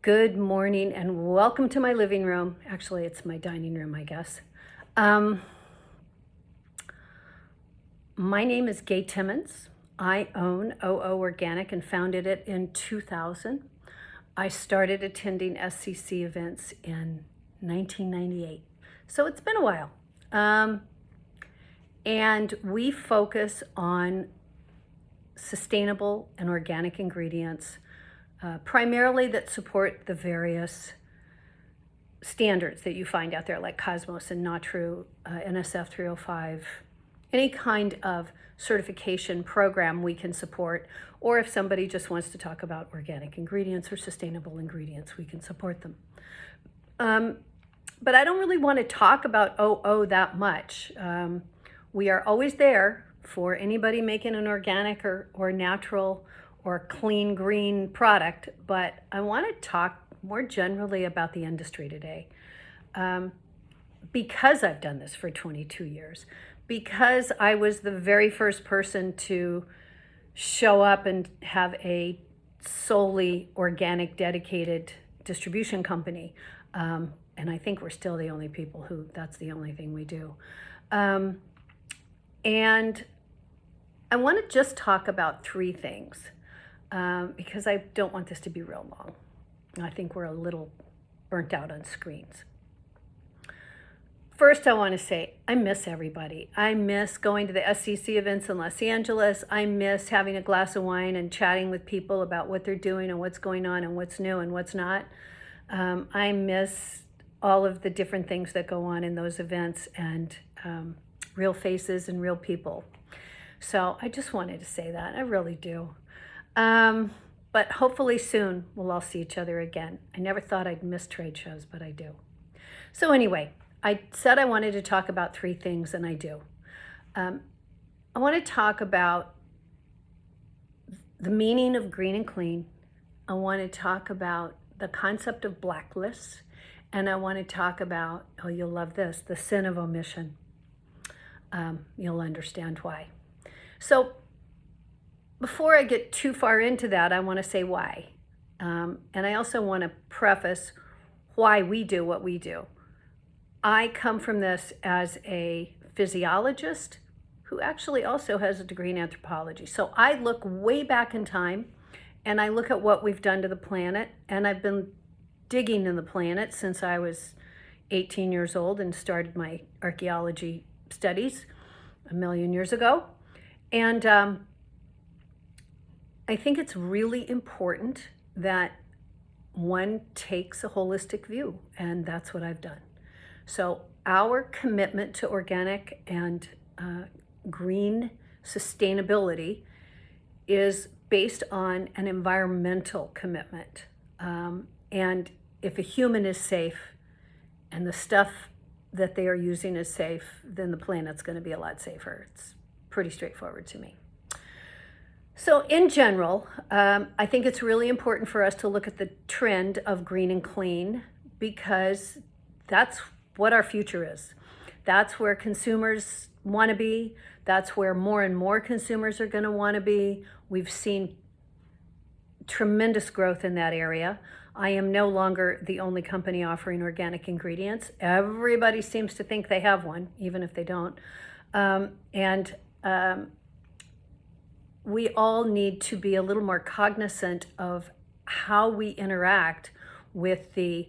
Good morning and welcome to my living room. Actually, it's my dining room, I guess. My name is Gay Timmons. I own OO Organic and founded it in 2000. I started attending SCC events in 1998. So it's been a while. And we focus on sustainable and organic ingredients, primarily that support the various standards that you find out there, like Cosmos and NATRU, NSF 305, any kind of certification program we can support, or if somebody just wants to talk about organic ingredients or sustainable ingredients, we can support them. But I don't really want to talk about OO that much. We are always there for anybody making an organic or natural or clean green product, but I want to talk more generally about the industry today. Because I've done this for 22 years, because I was the very first person to show up and have a solely organic dedicated distribution company. And I think we're still the only people who, that's the only thing we do. And I want to just talk about three things because I don't want this to be real long. I think we're a little burnt out on screens. First, I want to say I miss everybody. I miss going to the SCC events in Los Angeles. I miss having a glass of wine and chatting with people about what they're doing and what's going on and what's new and what's not. I miss all of the different things that go on in those events and real faces and real people. So I just wanted to say that. I really do. But hopefully soon we'll all see each other again. I never thought I'd miss trade shows, but I do. So anyway, I said I wanted to talk about three things, and I do. I want to talk about the meaning of green and clean. I want to talk about the concept of blacklists, and I want to talk about, oh, you'll love this, the sin of omission. You'll understand why. So before I get too far into that, I want to say why. And I also want to preface why we do what we do. I come from this as a physiologist who actually also has a degree in anthropology. So I look way back in time and I look at what we've done to the planet, and I've been digging in the planet since I was 18 years old and started my archaeology studies a million years ago. And I think it's really important that one takes a holistic view, and that's what I've done. So our commitment to organic and green sustainability is based on an environmental commitment. And if a human is safe and the stuff that they are using is safe, then the planet's going to be a lot safer. It's pretty straightforward to me. So in general, I think it's really important for us to look at the trend of green and clean because that's what our future is. That's where consumers want to be. That's where more and more consumers are going to want to be. We've seen tremendous growth in that area. I am no longer the only company offering organic ingredients. Everybody seems to think they have one, even if they don't. We all need to be a little more cognizant of how we interact with the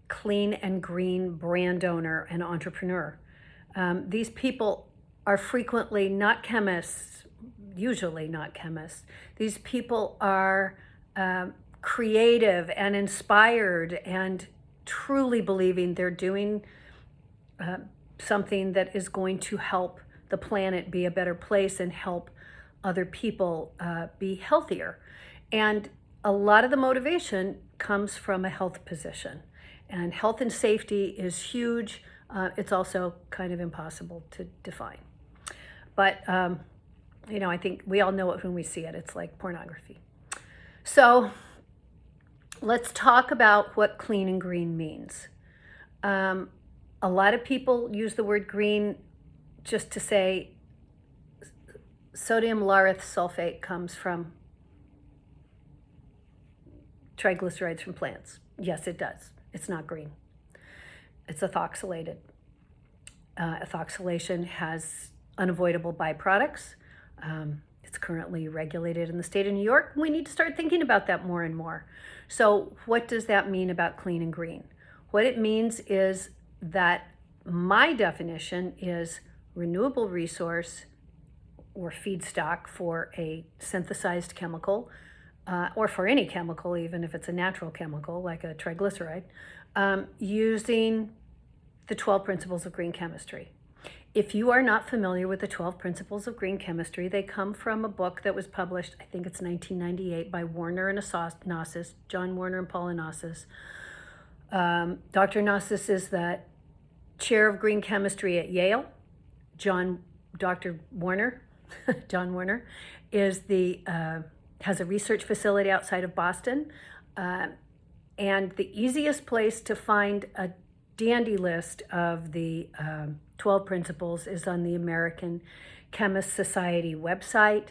clean and green brand owner and entrepreneur. These people are frequently not chemists, usually not chemists. These people are creative and inspired and truly believing they're doing something that is going to help the planet be a better place and help other people be healthier. And a lot of the motivation comes from a health position. And health and safety is huge. It's also kind of impossible to define. But, I think we all know it when we see it. It's like pornography. So let's talk about what clean and green means. A lot of people use the word green just to say sodium lauryl sulfate comes from triglycerides from plants? Yes, it does. It's not green. It's ethoxylated. Ethoxylation has unavoidable byproducts. It's currently regulated in the state of New York. We need to start thinking about that more and more. So what does that mean about clean and green? What it means is that my definition is renewable resource or feedstock for a synthesized chemical, or for any chemical, even if it's a natural chemical like a triglyceride, using the 12 principles of green chemistry. If you are not familiar with the 12 principles of green chemistry, they come from a book that was published, I think it's 1998, by Warner and Anasasis, John Warner and Paul Anasasis. Dr. Anasasis is the chair of green chemistry at Yale. Dr. Warner, John Warner, is has a research facility outside of Boston. And the easiest place to find a dandy list of the 12 principles is on the American Chemist Society website.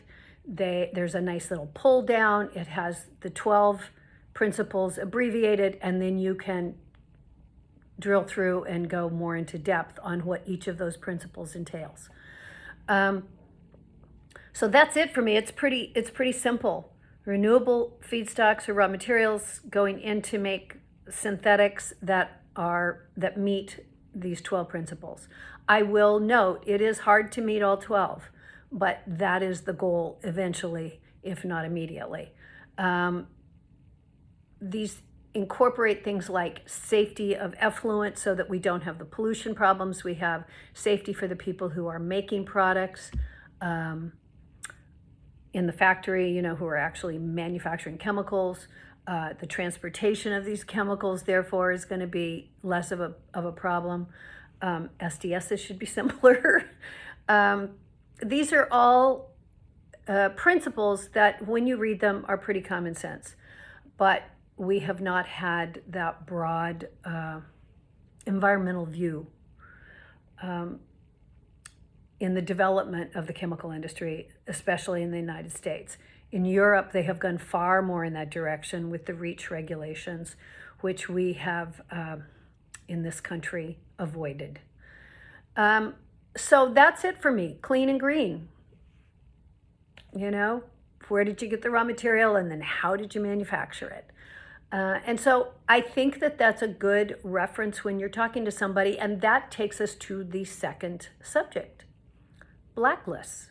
There's a nice little pull down. It has the 12 principles abbreviated, and then you can drill through and go more into depth on what each of those principles entails. So that's it for me. It's pretty simple. Renewable feedstocks or raw materials going in to make synthetics that meet these 12 principles. I will note it is hard to meet all 12, but that is the goal eventually, if not immediately. These incorporate things like safety of effluent so that we don't have the pollution problems. We have safety for the people who are making products in the factory, who are actually manufacturing chemicals. The transportation of these chemicals, therefore, is going to be less of a problem. SDSs should be simpler. These are all principles that, when you read them, are pretty common sense. But we have not had that broad environmental view in the development of the chemical industry, especially in the United States. In Europe, they have gone far more in that direction with the REACH regulations, which we have in this country avoided. So that's it for me, clean and green. Where did you get the raw material, and then how did you manufacture it? And so I think that that's a good reference when you're talking to somebody, and that takes us to the second subject, blacklists.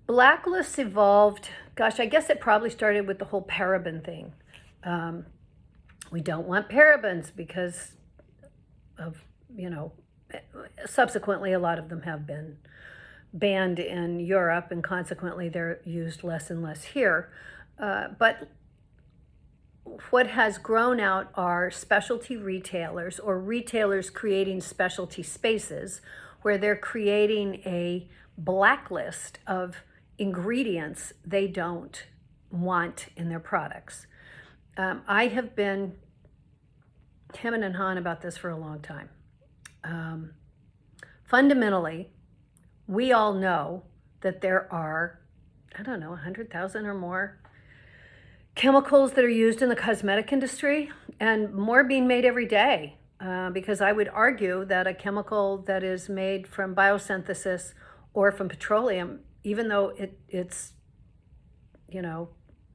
Blacklists evolved, I guess it probably started with the whole paraben thing. We don't want parabens because of, subsequently a lot of them have been banned in Europe, and consequently they're used less and less here. But what has grown out are specialty retailers, or retailers creating specialty spaces where they're creating a blacklist of ingredients they don't want in their products. I have been hemming and hawing about this for a long time. Fundamentally, we all know that there are, 100,000 or more chemicals that are used in the cosmetic industry, and more being made every day. Because I would argue that a chemical that is made from biosynthesis or from petroleum, even though it's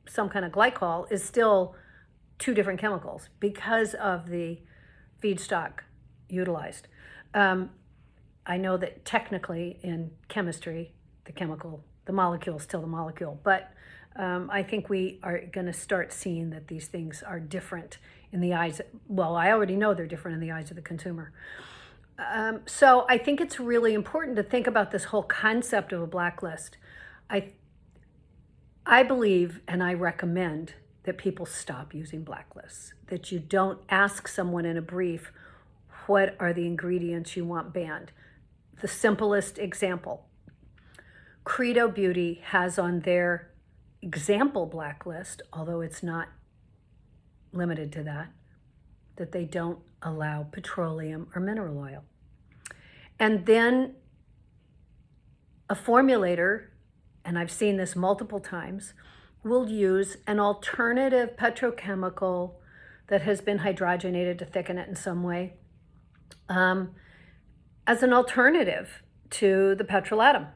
some kind of glycol, is still two different chemicals because of the feedstock utilized. I know that technically in chemistry, the molecule is still the molecule, but I think we are going to start seeing that these things are different in the eyes. Well, I already know they're different in the eyes of the consumer. So I think it's really important to think about this whole concept of a blacklist. I believe, and I recommend, that people stop using blacklists, that you don't ask someone in a brief, what are the ingredients you want banned? The simplest example, Credo Beauty has on their example blacklist, although it's not limited to that they don't allow petroleum or mineral oil. And then a formulator, and I've seen this multiple times, will use an alternative petrochemical that has been hydrogenated to thicken it in some way, as an alternative to the petrol atom.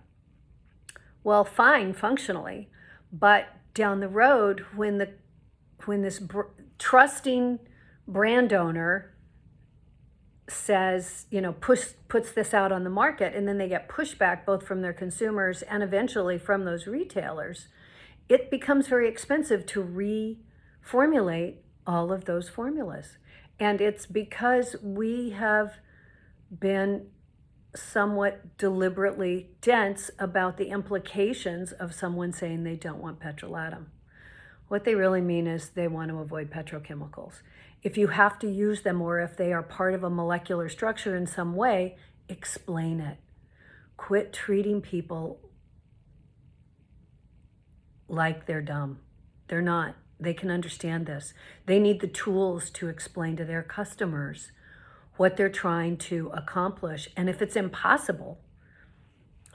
Well, fine, functionally, but down the road, when this trusting brand owner says, puts this out on the market, and then they get pushback both from their consumers and eventually from those retailers, it becomes very expensive to reformulate all of those formulas. And it's because we have been somewhat deliberately dense about the implications of someone saying they don't want petrolatum. What they really mean is they want to avoid petrochemicals. If you have to use them, or if they are part of a molecular structure in some way, explain it. Quit treating people like they're dumb. They're not. They can understand this. They need the tools to explain to their customers what they're trying to accomplish. And if it's impossible,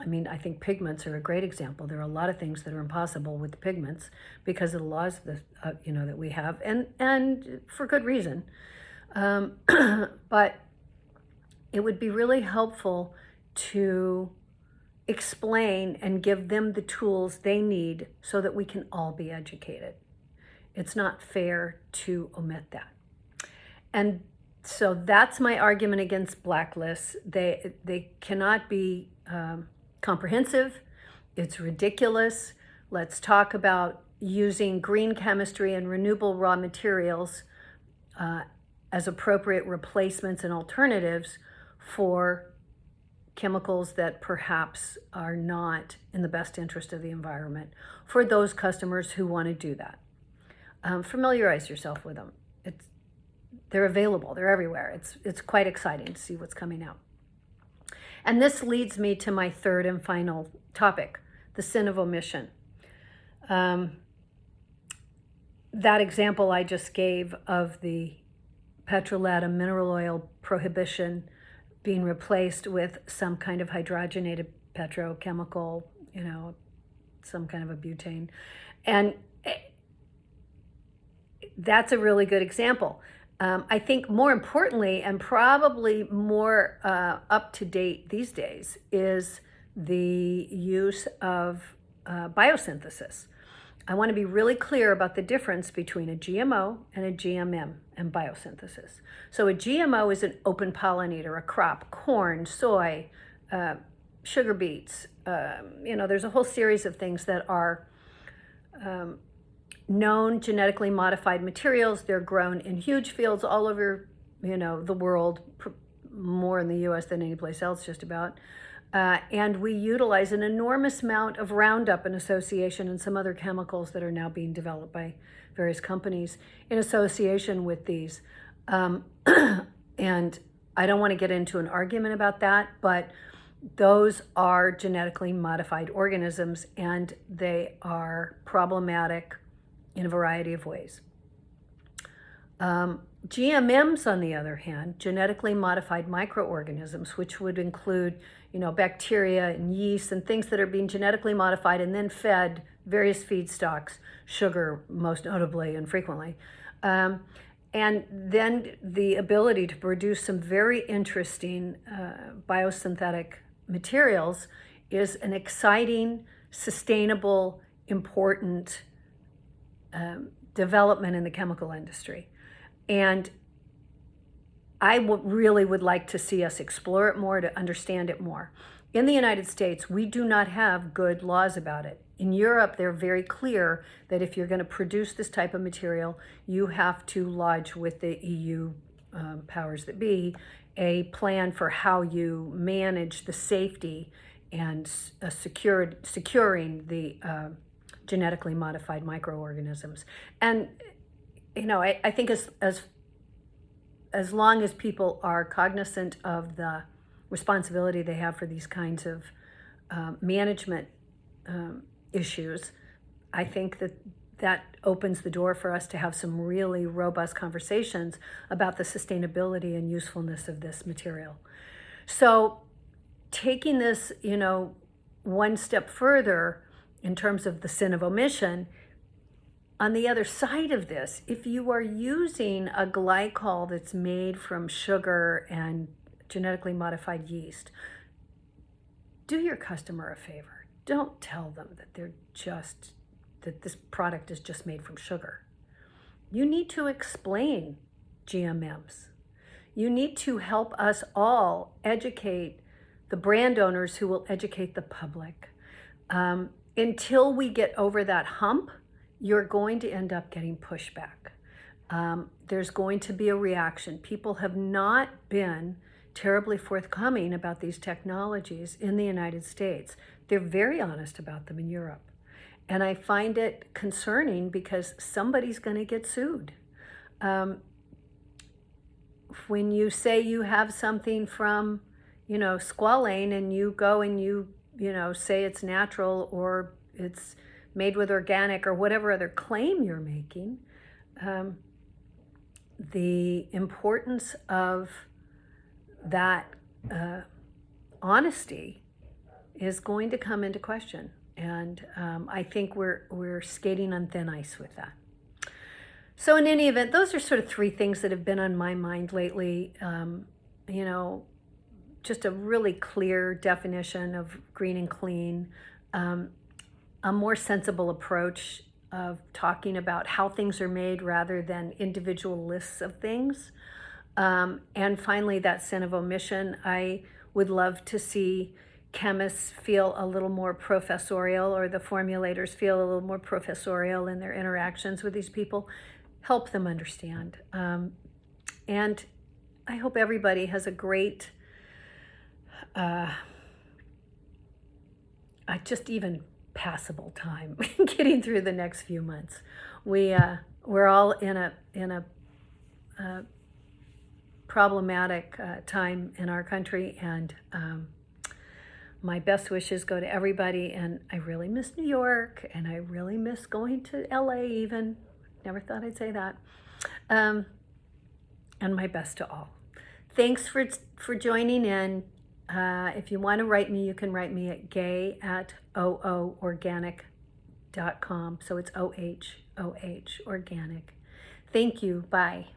I think pigments are a great example. There are a lot of things that are impossible with the pigments because of the laws that, that we have, and for good reason. But it would be really helpful to explain and give them the tools they need so that we can all be educated. It's not fair to omit that. And so that's my argument against blacklists. They cannot be comprehensive. It's ridiculous. Let's talk about using green chemistry and renewable raw materials as appropriate replacements and alternatives for chemicals that perhaps are not in the best interest of the environment for those customers who want to do that. Familiarize yourself with them. They're available. They're everywhere. It's quite exciting to see what's coming out. And this leads me to my third and final topic, the sin of omission. That example I just gave of the petrolatum mineral oil prohibition being replaced with some kind of hydrogenated petrochemical, some kind of a butane. And that's a really good example. I think more importantly, and probably more up to date these days, is the use of biosynthesis. I want to be really clear about the difference between a GMO and a GMM and biosynthesis. So a GMO is an open pollinator, a crop, corn, soy, sugar beets. There's a whole series of things that are known genetically modified materials. They're grown in huge fields all over, the world, more in the US than any place else just about. And we utilize an enormous amount of Roundup in association and some other chemicals that are now being developed by various companies in association with these. And I don't want to get into an argument about that, but those are genetically modified organisms, and they are problematic in a variety of ways. GMMs, on the other hand, genetically modified microorganisms, which would include, bacteria and yeast and things that are being genetically modified and then fed various feedstocks, sugar most notably and frequently. And then the ability to produce some very interesting biosynthetic materials is an exciting, sustainable, important development in the chemical industry. And I really would like to see us explore it more, to understand it more. In the United States, we do not have good laws about it. In Europe, they're very clear that if you're going to produce this type of material, you have to lodge with the EU powers that be a plan for how you manage the safety and securing the genetically modified microorganisms. And I think as long as people are cognizant of the responsibility they have for these kinds of management issues, I think that opens the door for us to have some really robust conversations about the sustainability and usefulness of this material. So taking this, one step further in terms of the sin of omission, on the other side of this, if you are using a glycol that's made from sugar and genetically modified yeast, do your customer a favor. Don't tell them that that this product is just made from sugar. You need to explain GMMs. You need to help us all educate the brand owners who will educate the public. Until we get over that hump, you're going to end up getting pushback. There's going to be a reaction. People have not been terribly forthcoming about these technologies in the United States. They're very honest about them in Europe. And I find it concerning because somebody's going to get sued. When you say you have something from, squalane, and you go and you say it's natural or it's made with organic or whatever other claim you're making, the importance of that honesty is going to come into question. And I think we're skating on thin ice with that. So in any event, those are sort of three things that have been on my mind lately. Just a really clear definition of green and clean, a more sensible approach of talking about how things are made rather than individual lists of things. And finally, that sin of omission. I would love to see chemists feel a little more professorial, or the formulators feel a little more professorial in their interactions with these people. Help them understand. And I hope everybody has a great, just even passable time getting through the next few months. We're all in a problematic time in our country, and my best wishes go to everybody. And I really miss New York, and I really miss going to LA even. Never thought I'd say that. And my best to all. Thanks for joining in. If you want to write me, you can write me at gay@ooorganic.com. So it's OHOH organic. Thank you. Bye.